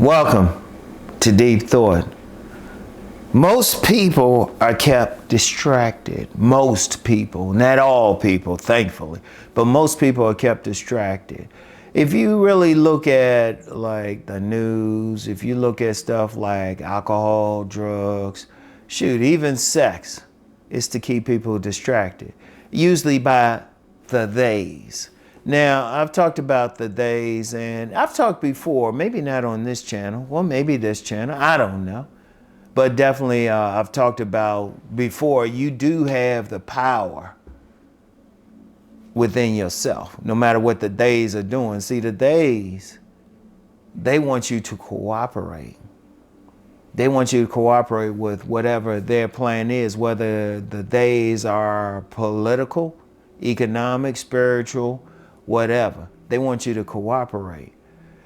Welcome to Deep Thought. Most people are kept distracted. Most people, not all people, thankfully, but most people are kept distracted. If you really look at like the news, if you look at stuff like alcohol, drugs, even sex, is to keep people distracted, usually by the theys. Now, I've talked about the days, and I've talked before, maybe not on this channel, well, maybe this channel, I don't know. But definitely, I've talked about before, you do have the power within yourself, no matter what the days are doing. See, the days, they want you to cooperate. They want you to cooperate with whatever their plan is, whether the days are political, economic, spiritual, whatever. They want you to cooperate.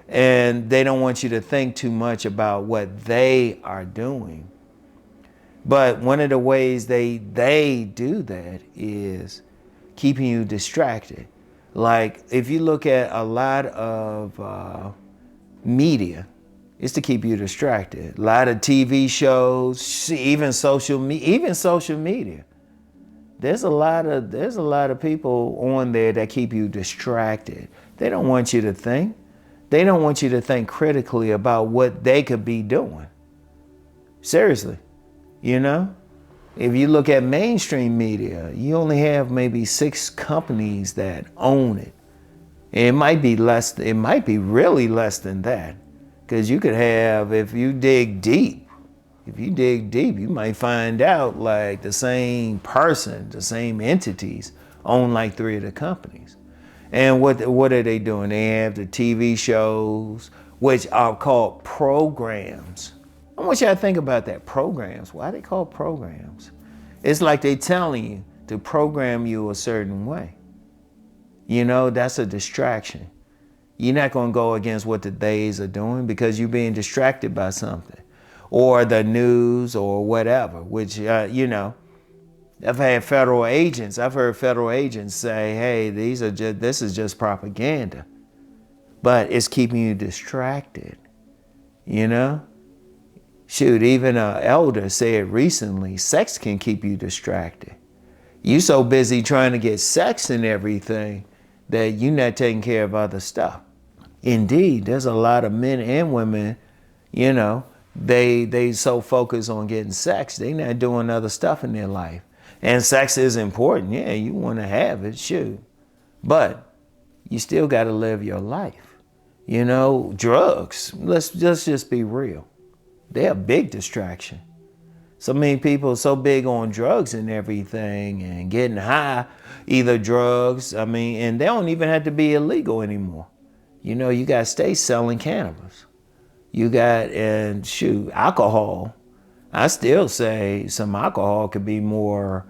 And they don't want you to think too much about what they are doing. But one of the ways they do that is keeping you distracted. Like if you look at a lot of media, it's to keep you distracted. A lot of TV shows, even social media. There's a lot of people on there that keep you distracted. They don't want you to think. They don't want you to think critically about what they could be doing. Seriously, you know? If you look at mainstream media, you only have maybe 6 companies that own it. And it might be really less than that. Because you could have, if you dig deep, you might find out like the same person, the same entities own like 3 of the companies. And what are they doing? They have the TV shows, which are called programs. I want you to think about that. Programs. Why are they called programs? It's like they telling you to program you a certain way. You know, that's a distraction. You're not going to go against what the days are doing because you're being distracted by something. Or the news or whatever, which, I've heard federal agents say, hey, this is just propaganda. But it's keeping you distracted, you know? Even an elder said recently, sex can keep you distracted. You so busy trying to get sex and everything that you're not taking care of other stuff. Indeed, there's a lot of men and women, they so focused on getting sex, they not doing other stuff in their life. And sex is important. Yeah, you want to have it, but you still got to live your life. Drugs, let's just be real. They're a big distraction. So many people are so big on drugs and everything and getting high, either drugs, and they don't even have to be illegal anymore. You got states selling cannabis. You got, alcohol. I still say some alcohol could be more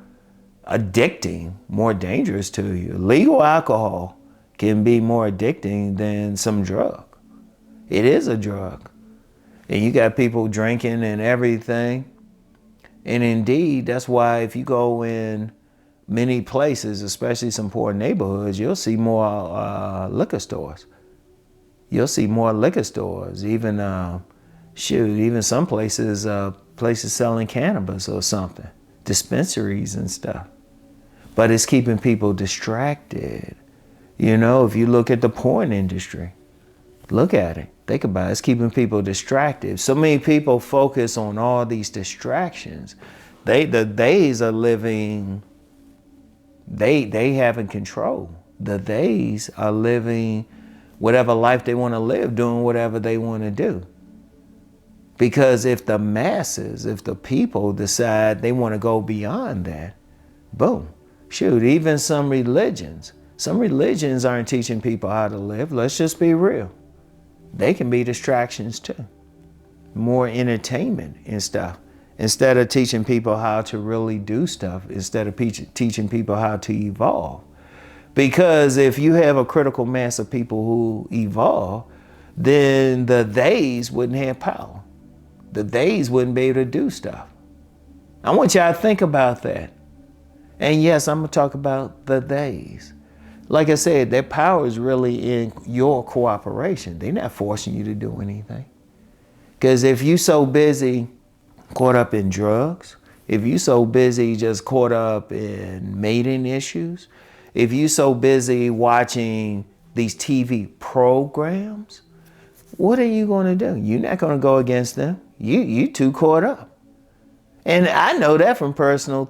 addicting, more dangerous to you. Legal alcohol can be more addicting than some drug. It is a drug. And you got people drinking and everything. And indeed, that's why if you go in many places, especially some poor neighborhoods, you'll see more liquor stores. You'll see more liquor stores, even some places selling cannabis or something, dispensaries and stuff. But it's keeping people distracted. If you look at the porn industry, look at it, think about it, it's keeping people distracted. So many people focus on all these distractions. The days are living, they having control. The days are living whatever life they want to live, doing whatever they want to do. Because if the masses, if the people decide they want to go beyond that, boom, even some religions aren't teaching people how to live. Let's just be real. They can be distractions too. More entertainment and stuff. Instead of teaching people how to really do stuff, instead of teaching people how to evolve. Because if you have a critical mass of people who evolve, then the theys wouldn't have power. The theys wouldn't be able to do stuff. I want y'all to think about that. And yes, I'm going to talk about the theys. Like I said, their power is really in your cooperation. They're not forcing you to do anything. Because if you so busy caught up in drugs, if you so busy just caught up in mating issues, if you so busy watching these TV programs, what are you going to do? You're not going to go against them. You too caught up. And I know that from personal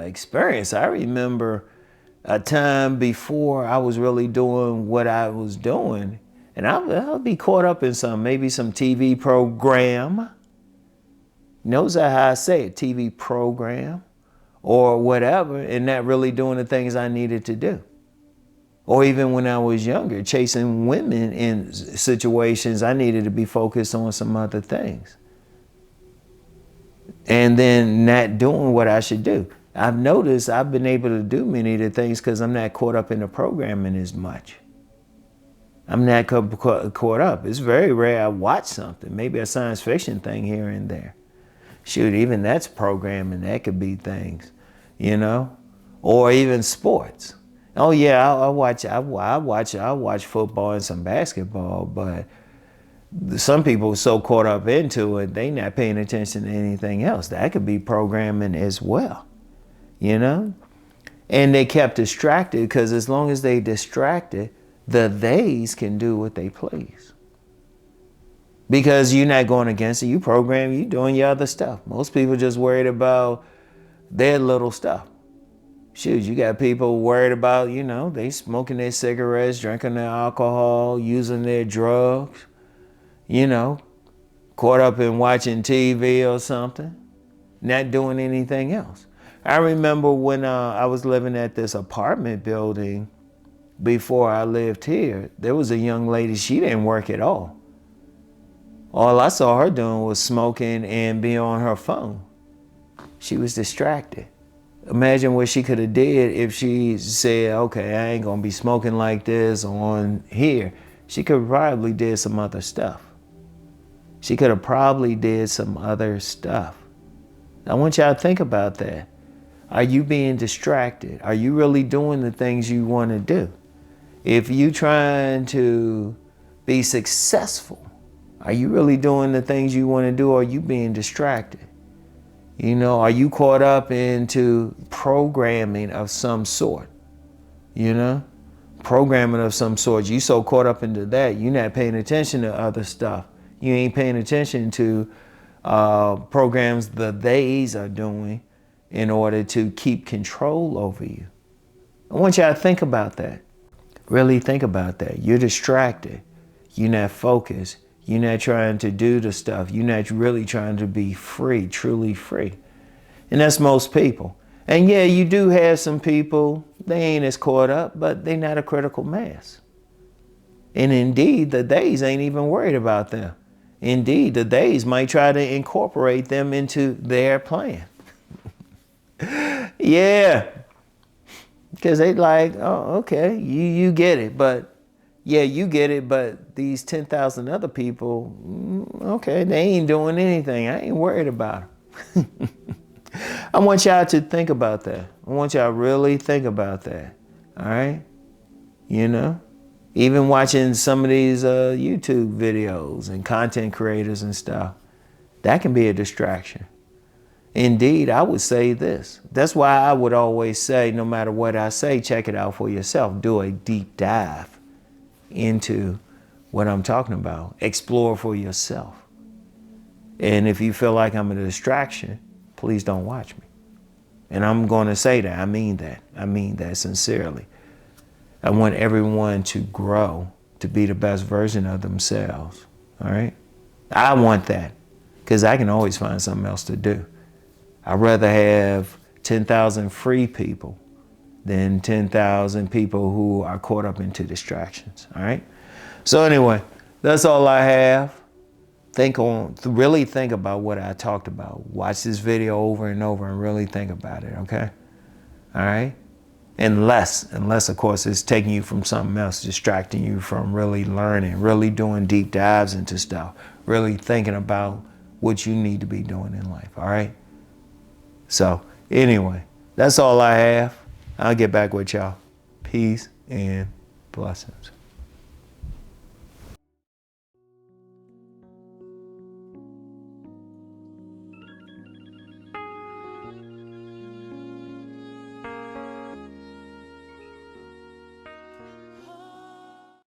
experience. I remember a time before I was really doing what I was doing, and I'll be caught up in maybe some TV program. Knows how I say it, TV program or whatever, and not really doing the things I needed to do. Or even when I was younger, chasing women in situations I needed to be focused on some other things. And then not doing what I should do. I've noticed I've been able to do many of the things because I'm not caught up in the programming as much. I'm not caught up. It's very rare I watch something, maybe a science fiction thing here and there. Shoot, even that's programming. That could be things, you know, or even sports. Oh yeah, I watch football and some basketball, but some people are so caught up into it, they not paying attention to anything else. That could be programming as well, you know? And they kept distracted because as long as they distracted, the theys can do what they please. Because you're not going against it, you program, you doing your other stuff. Most people just worried about their little stuff. Shoot, you got people worried about, you know, they smoking their cigarettes, drinking their alcohol, using their drugs, you know, caught up in watching TV or something, not doing anything else. I remember when I was living at this apartment building before I lived here, there was a young lady, she didn't work at all. All I saw her doing was smoking and being on her phone. She was distracted. Imagine what she could have did if she said, okay, I ain't gonna be smoking like this on here. She could probably did some other stuff. She could have probably did some other stuff. I want y'all to think about that. Are you being distracted? Are you really doing the things you want to do? If you trying to be successful, are you really doing the things you want to do, or are you being distracted? You know, are you caught up into programming of some sort? You know, programming of some sort. You so caught up into that, you're not paying attention to other stuff. You ain't paying attention to programs the theys are doing in order to keep control over you. I want y'all to think about that. Really think about that. You're distracted. You're not focused. You're not trying to do the stuff. You're not really trying to be free, truly free. And that's most people. And yeah, you do have some people, they ain't as caught up, but they're not a critical mass. And indeed, the theys ain't even worried about them. Indeed, the theys might try to incorporate them into their plan. Yeah. Because they like, oh, okay, you get it. But yeah, you get it, but these 10,000 other people, okay, they ain't doing anything. I ain't worried about them. I want y'all to think about that. I want y'all to really think about that. All right? You know? Even watching some of these YouTube videos and content creators and stuff, that can be a distraction. Indeed, I would say this. That's why I would always say, no matter what I say, check it out for yourself. Do a deep dive into what I'm talking about. Explore for yourself. And if you feel like I'm a distraction, please don't watch me. And I'm going to say that. I mean that. I mean that sincerely. I want everyone to grow, to be the best version of themselves. All right? I want that because I can always find something else to do. I'd rather have 10,000 free people than 10,000 people who are caught up into distractions. All right? So anyway, that's all I have. Really think about what I talked about. Watch this video over and over and really think about it, okay? All right? Unless of course it's taking you from something else, distracting you from really learning, really doing deep dives into stuff, really thinking about what you need to be doing in life, all right? So anyway, that's all I have. I'll get back with y'all. Peace and blessings.